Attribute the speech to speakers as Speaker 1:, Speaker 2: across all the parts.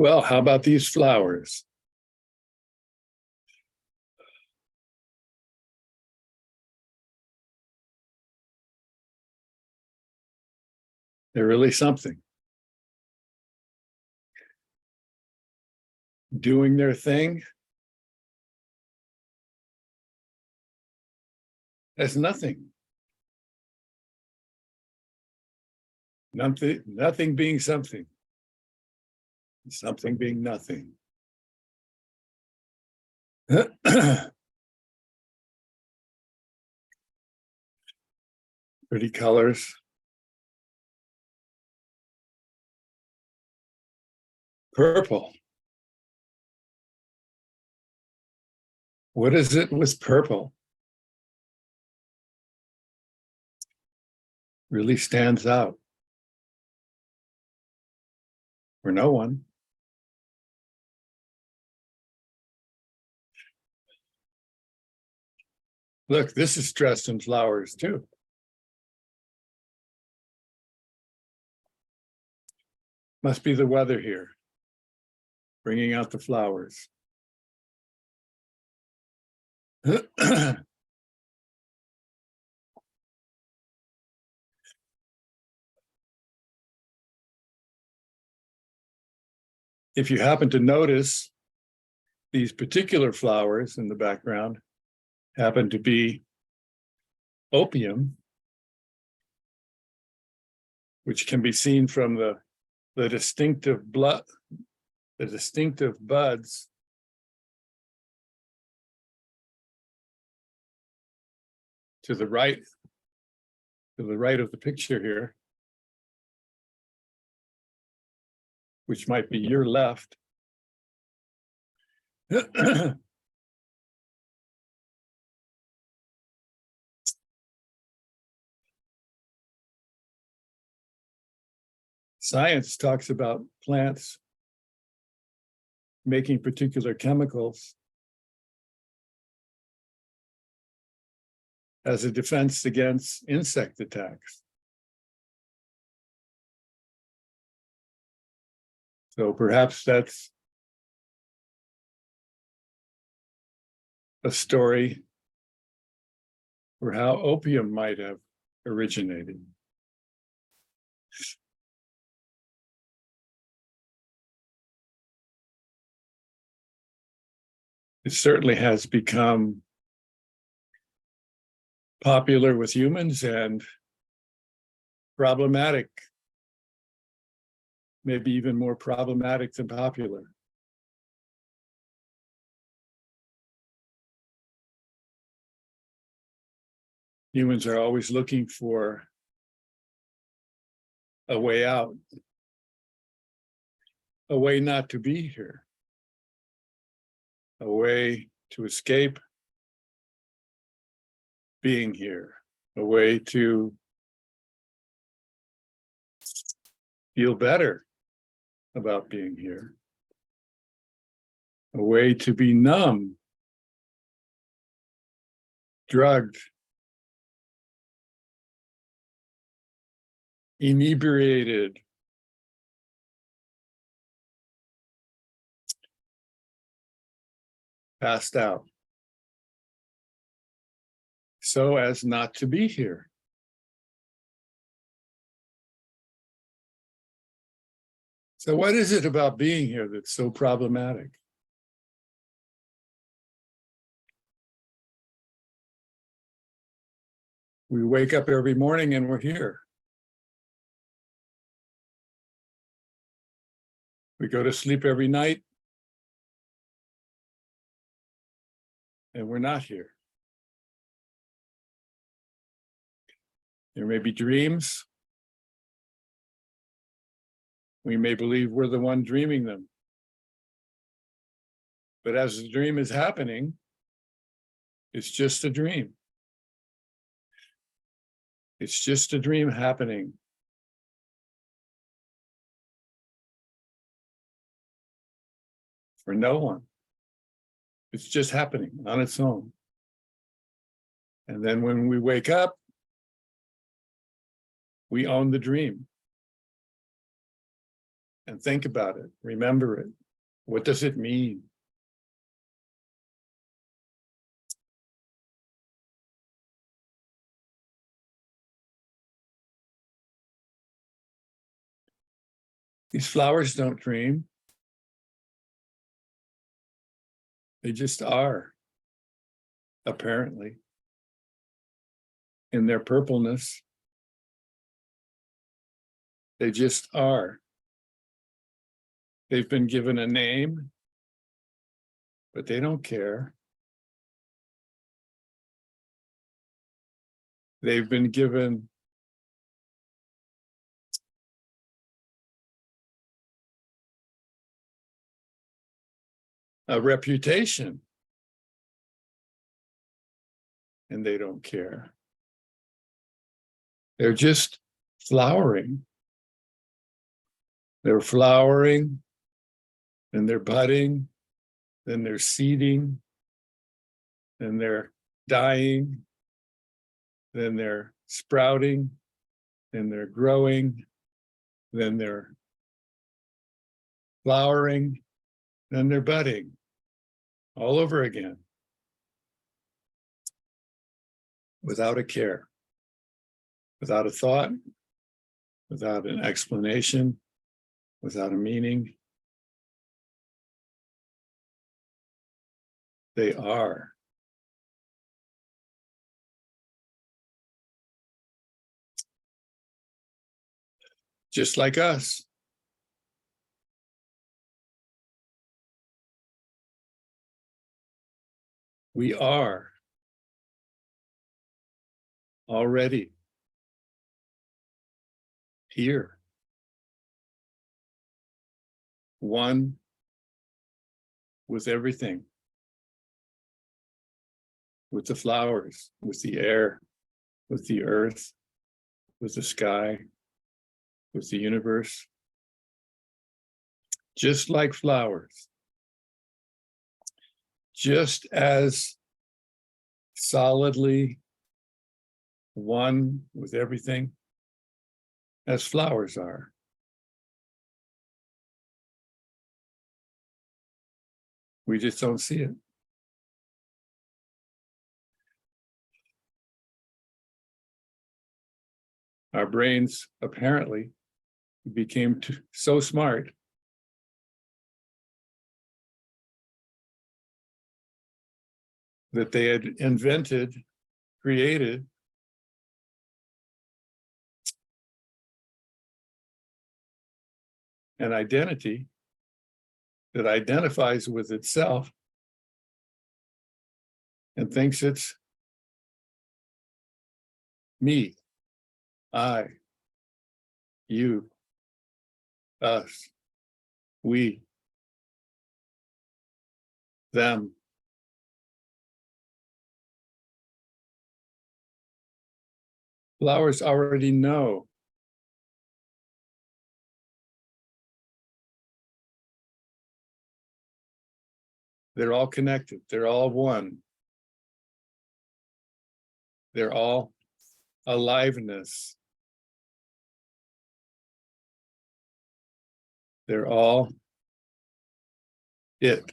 Speaker 1: Well, how about these flowers? They're really something. Doing their thing as nothing. Nothing being something. Something being nothing. Pretty colors. Purple. What is it with purple? Really stands out for no one. Look, this is dressed in flowers too. Must be the weather here, bringing out the flowers. If you happen to notice, these particular flowers in the background happen to be opium, which can be seen from the distinctive buds to the right of the picture here, which might be your left. Science talks about plants making particular chemicals as a defense against insect attacks. So perhaps that's a story for how opium might have originated. It certainly has become popular with humans and problematic, maybe even more problematic than popular. Humans are always looking for a way out, a way not to be here, a way to escape being here, a way to feel better about being here, a way to be numb, drugged, inebriated, passed out, so as not to be here. So what is it about being here that's so problematic? We wake up every morning and we're here. We go to sleep every night and we're not here. There may be dreams. We may believe we're the one dreaming them. But as the dream is happening, it's just a dream. It's just a dream happening. For no one. It's just happening on its own. And then when we wake up, we own the dream. and think about it, remember it. What does it mean? These flowers don't dream. They just are, apparently, in their purpleness. They just are. They've been given a name, but they don't care. They've been given a reputation, and they don't care. They're just flowering. They're flowering, and they're budding, then they're seeding, then they're dying, then they're sprouting, then they're growing, then they're flowering, then they're budding, all over again, without a care, without a thought, without an explanation, without a meaning. They are. Just like us. We are already here. One with everything. With the flowers, with the air, with the earth, with the sky, with the universe. Just like flowers. Just as solidly one with everything as flowers are. We just don't see it. Our brains apparently became so smart that they had invented, created an identity that identifies with itself and thinks it's me, I, you, us, we, them. Flowers already know. They're all connected. They're all one. They're all aliveness. They're all it.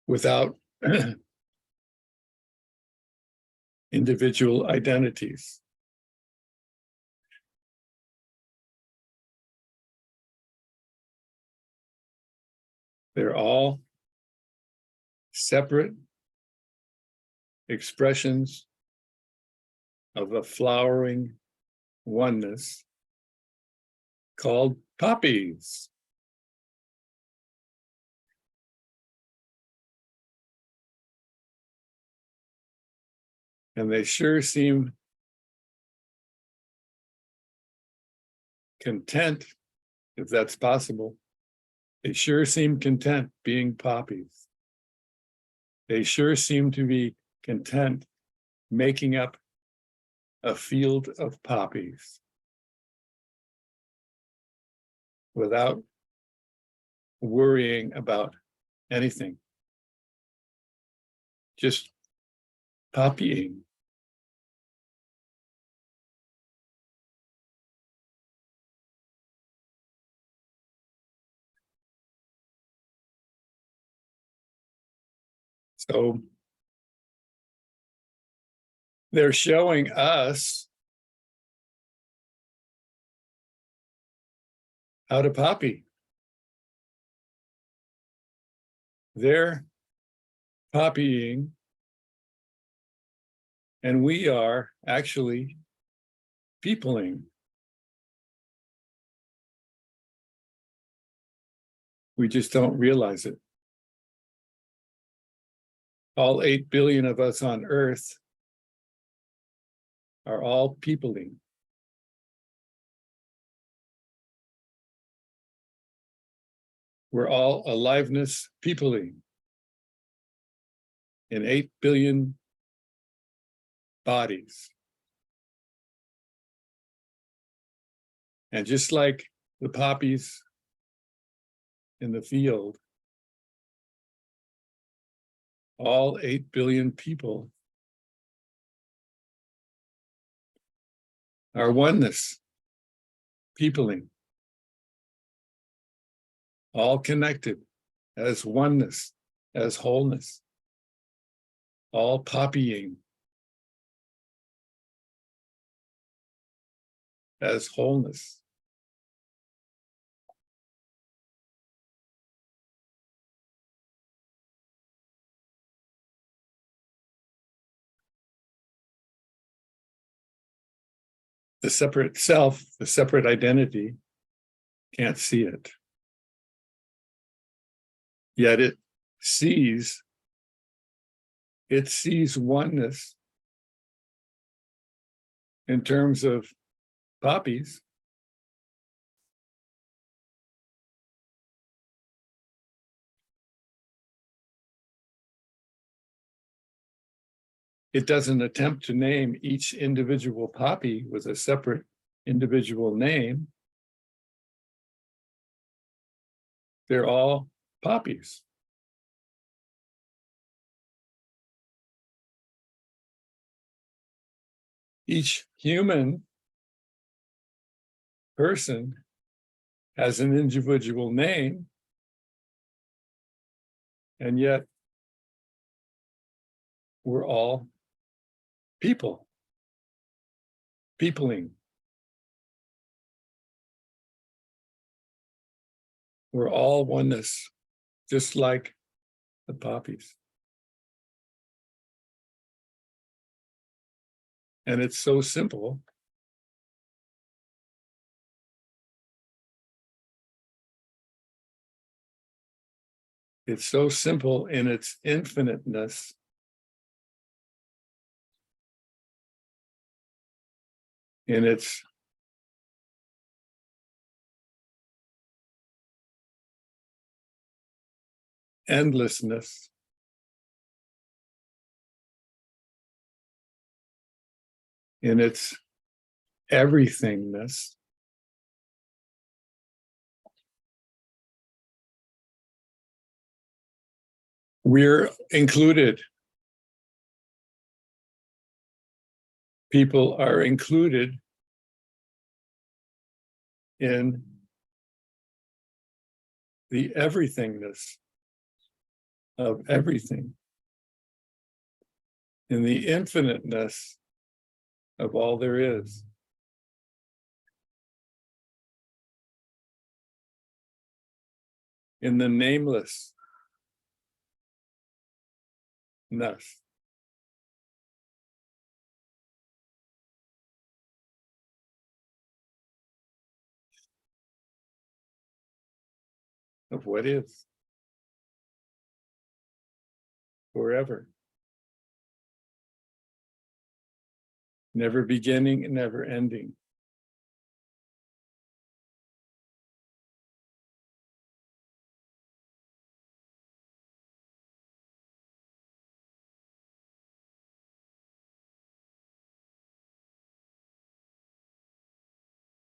Speaker 1: Without individual identities. They're all separate expressions of a flowering oneness called poppies. And they sure seem content, if that's possible. They sure seem content being poppies. They sure seem to be content making up a field of poppies without worrying about anything. Just poppying. So they're showing us how to poppy. They're poppying, and we are actually peopling. We just don't realize it. All 8 billion of us on Earth are all peopling. We're all aliveness peopling in 8 billion bodies. And just like the poppies in the field, all 8 billion people are oneness peopling, all connected as oneness, as wholeness, all poppying as wholeness. The separate self, the separate identity, can't see it. Yet it sees oneness in terms of poppies. It doesn't attempt to name each individual poppy with a separate individual name. They're all poppies. Each human person has an individual name, and yet we're all people, peopling. We're all oneness, just like the poppies. And it's so simple. It's so simple in its infiniteness. In its endlessness. In its everythingness. We're included. People are included in the everythingness of everything, in the infiniteness of all there is. In the namelessness of what is forever, never beginning and never ending.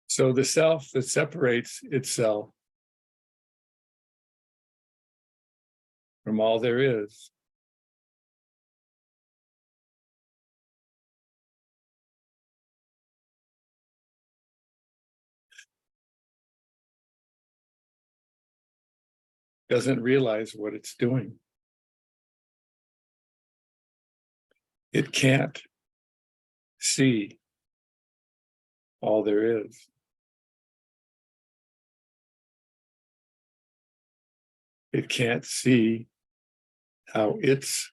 Speaker 1: So the self that separates itself from all there is doesn't realize what it's doing. It can't see all there is. It can't see how it's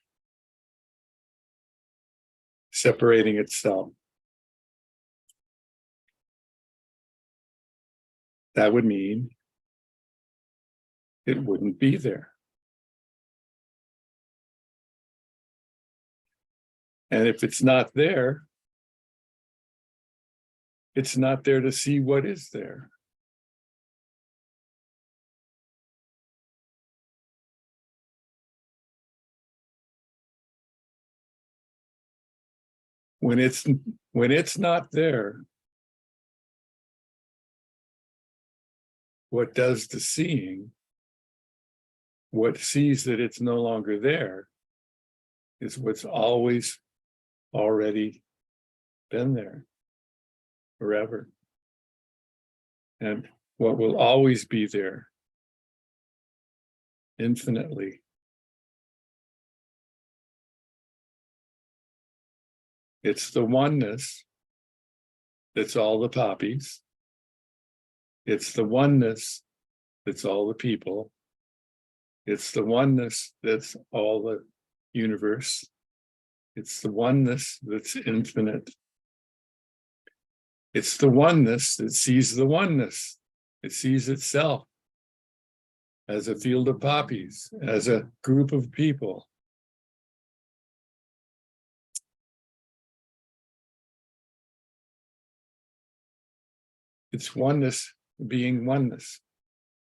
Speaker 1: separating itself. That would mean it wouldn't be there. And if it's not there to see what is there. When it's not there, what does the seeing, what sees that it's no longer there, is what's always already been there forever. And what will always be there infinitely. It's the oneness that's all the poppies. It's the oneness that's all the people. It's the oneness that's all the universe. It's the oneness that's infinite. It's the oneness that sees the oneness. It sees itself as a field of poppies, as a group of people. It's oneness being oneness,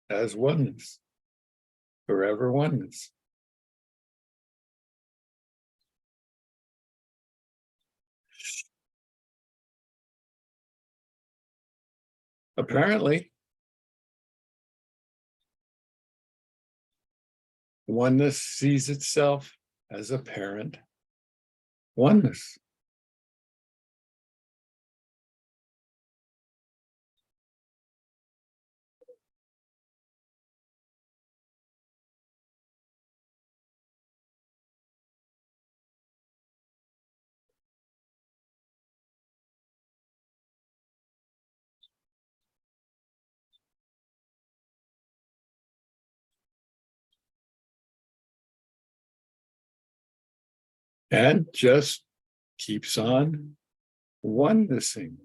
Speaker 1: as oneness, forever oneness. Apparently, oneness sees itself as apparent oneness. And just keeps on onenessing.